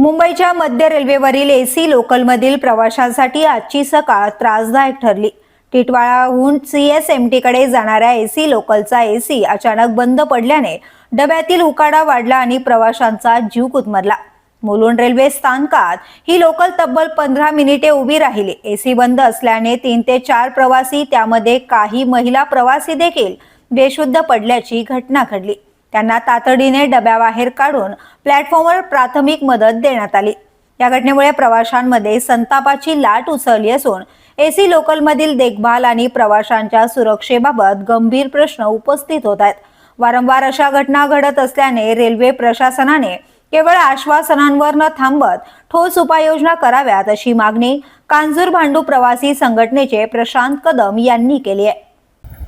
मुंबईच्या मध्य रेल्वेवरील एसी लोकलमधील प्रवाशांसाठी आजची सकाळ त्रासदायक ठरली। टिटवाळाहून सीएसएमटीकडे जाणाऱ्या एसी लोकलचा एसी अचानक बंद पडल्याने डब्यातील उकाडा वाढला आणि प्रवाशांचा जीव गुदमरला। मुलुंड रेल्वे स्थानकात ही लोकल तब्बल 15 मिनिटे उभी राहिली। एसी बंद असल्याने 3 ते 4 प्रवासी, त्यामध्ये काही महिला प्रवासी देखील बेशुद्ध पडल्याची घटना घडली। त्यांना तातडीने डब्याबाहेर काढून प्लॅटफॉर्मवर प्राथमिक मदत देण्यात आली। या घटनेमुळे प्रवाशांमध्ये संतापाची लाट उसळली असून एसी लोकलमधील देखभाल आणि प्रवाशांच्या सुरक्षेबाबत गंभीर प्रश्न उपस्थित होत आहेत। वारंवार अशा घटना घडत असल्याने रेल्वे प्रशासनाने केवळ आश्वासनांवर न थांबत ठोस उपाययोजना कराव्यात अशी मागणी कांजूर भांडू प्रवासी संघटनेचे प्रशांत कदम यांनी केली आहे।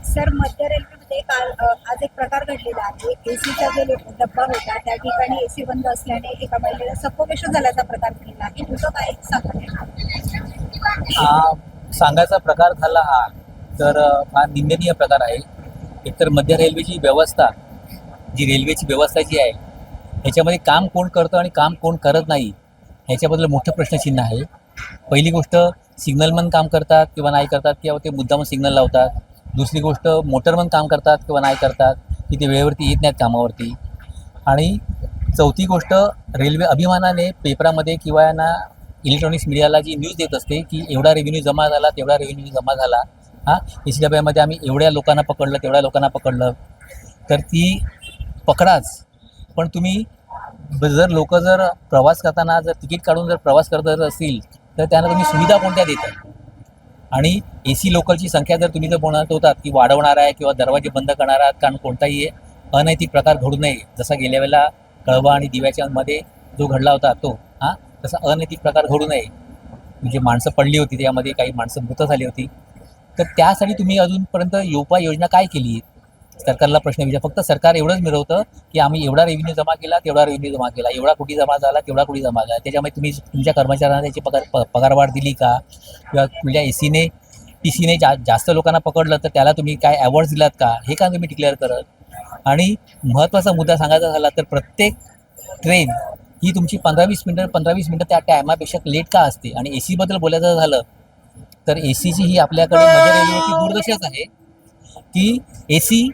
सर, मध्य रेल्वेमध्ये काल आज एक प्रकार घडलेला आहे। एसीचा जो डब्बा होता त्या ठिकाणी एसी बंद असल्याने एका महिलेला सफोकेशन झाल्याचा प्रकार घडला आहे। तुझं काय सांगायचा प्रकार झाला हा तर हा निंदनीय प्रकार आहे। एकतर मध्य रेल्वेची व्यवस्था, जी रेल्वेची व्यवस्था जी आहे ह्याच्यामध्ये काम कोण करतं आणि काम कोण करत नाही ह्याच्याबद्दल मोठं प्रश्नचिन्ह आहे। पहिली गोष्ट, सिग्नलमन काम करतात किंवा नाही करतात, किंवा ते मुद्दामून सिग्नल लावतात। दुसरी गोष्ट, मोटरमन काम करतात किंवा नाही करतात, की ते वेळेवरती येत नाहीत कामावरती। आणि चौथी गोष्ट, रेल्वे अभिमानाने पेपरामध्ये किंवा ना इलेक्ट्रॉनिक्स मीडियाला जी न्यूज देत असते की एवढा रेव्हेन्यू जमा झाला, तेवढा रेव्हेन्यू जमा झाला, एसी डब्यामध्ये आम्ही एवढ्या लोकांना पकडलं, तेवढ्या लोकांना पकडलं, तर ती पकडाच। पण तुम्ही जर प्रवास करताना जर तिकीट काढून जर प्रवास करत असतील तर त्यांना तुम्ही सुविधा कोणत्या देतात? आणि एसी लोकलची संख्या जर तुम्ही जर म्हणत होतात की वाढवणार आहे किंवा दरवाजे बंद करणार आहात, कारण कोणताही अनैतिक प्रकार घडू नये, जसा गेल्या वेळेला कळवा आणि दिव्याच्या मध्ये जो घडला होता तो तसा अनैतिक प्रकार घडू नये, म्हणजे माणसं पडली होती, त्यामध्ये काही माणसं मृत झाली होती, तर त्यासाठी तुम्ही अजूनपर्यंत उपाययोजना काय केली? सरकारला प्रश्न विचार। फक्त सरकार एवढंच मिळवतं की आम्ही एवढा रेव्हेन्यू जमा केला, तेवढा रेव्हेन्यू जमा केला, एवढा कोटी जमा झाला, तेवढा कोटी जमा झाला। त्याच्यामध्ये तुम्ही तुमच्या कर्मचाऱ्यांना त्याची पगारवाढ दिली का? किंवा तुमच्या एसीने टीसीने जास्त लोकांना पकडलं तर त्याला तुम्ही काय अवॉर्ड्स दिलात का? हे का तुम्ही डिक्लेअर करत? आणि महत्त्वाचा मुद्दा सांगायचा झाला तर प्रत्येक ट्रेन ही तुमची 15-20 मिनटं त्या टायमापेक्षा लेट का असते? आणि एसीबद्दल बोलायचं झालं तर एसीची ही आपल्याकडे मध्य रेल्वेची दुर्दशाच आहे की एसी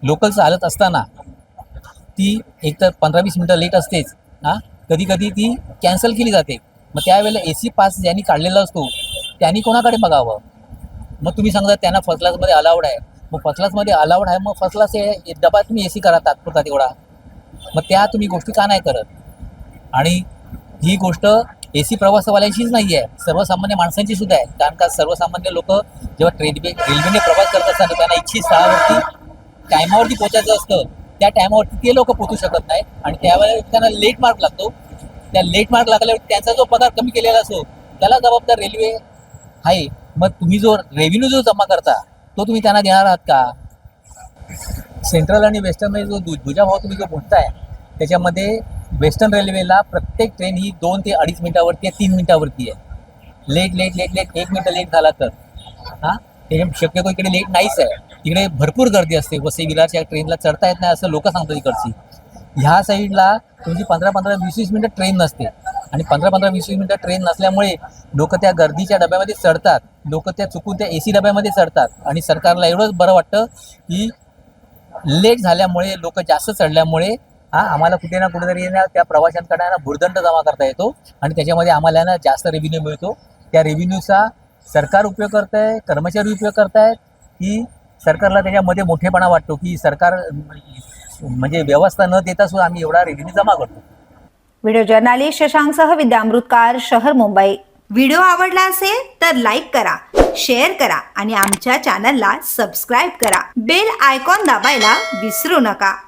लोकल चालत असताना ती एकतर 15-20 मिनटं लेट असतेच, कधी कधी ती कॅन्सल केली जाते। मग त्यावेळेला एसी पास ज्यांनी काढलेला असतो त्यांनी कोणाकडे बघावं? मग तुम्ही सांगता त्यांना फर्स्ट क्लासमध्ये अलाउड आहे, मग फर्स्ट क्लासमध्ये अलाउड आहे, मग फर्स्ट क्लास डबा तुम्ही एसी करा तात्पुरता तेवढा, मग त्या तुम्ही गोष्टी का नाही करत? आणि ही गोष्ट एसी प्रवासवाल्यांचीच नाही आहे, सर्वसामान्य माणसांची सुद्धा आहे। कारण का सर्वसामान्य लोक जेव्हा रेल्वेने प्रवास करत असताना त्यांना इच्छित स्थळावरती टायमावरती पोहोचायचं असतं, त्या टायमावरती ते लोक पोहोचू शकत नाही आणि त्यावेळेला त्यांना लेट मार्क लागतो। त्या लेट मार्क लागल्यावर त्यांचा जो पगार कमी केलेला असतो त्याला जबाबदार रेल्वे आहे। मग तुम्ही जो रेव्हेन्यू जो जमा करता तो तुम्ही त्यांना देणार आहात का? सेंट्रल आणि वेस्टर्नमध्ये जो दुजाभाव तुम्ही जो बोलताय त्याच्यामध्ये वेस्टर्न रेल्वेला प्रत्येक ट्रेन ही 2 ते 2.5 मिनिटावरती आहे, 3 मिनिटावरती आहे। लेट 1 मिनिट लेट झाला तर त्याच्या शक्यतो इकडे लेट नाहीच आहे, तिकडे भरपूर गर्दी असते। वसई विरारच्या ट्रेनला चढता येत नाही असं लोक सांगतात इकडची। ह्या साईडला तुमची 15-20 मिनिटं ट्रेन नसते आणि 15-20 मिनिटं ट्रेन नसल्यामुळे लोक त्या गर्दीच्या डब्यामध्ये चढतात, लोक त्या चुकून त्या एसी डब्यामध्ये चढतात। आणि सरकारला एवढंच बरं वाटतं की लेट झाल्यामुळे, लोक जास्त चढल्यामुळे आम्हाला कुठे ना कुठेतरी त्या प्रवाशांकडे भुर्दंड जमा करता येतो आणि त्याच्यामध्ये आम्हाला जास्त रेव्हेन्यू मिळतो। त्या रेव्हेन्यूचा सरकार उपयोग करत आहे, कर्मचारी उपयोग करत आहेत, की सरकारला त्याच्यामध्ये मोठेपणा वाटतो की सरकार म्हणजे व्यवस्था न देता सुद्धा आम्ही एवढा रेव्हेन्यू जमा करतो। व्हिडिओ जर्नालिस्ट शशांकसह विद्यामृतकार, शहर, मुंबई। व्हिडिओ आवडला असेल तर लाईक करा, शेअर करा आणि आमच्या चॅनलला सबस्क्राईब करा। बेल आयकॉन दाबायला विसरू नका।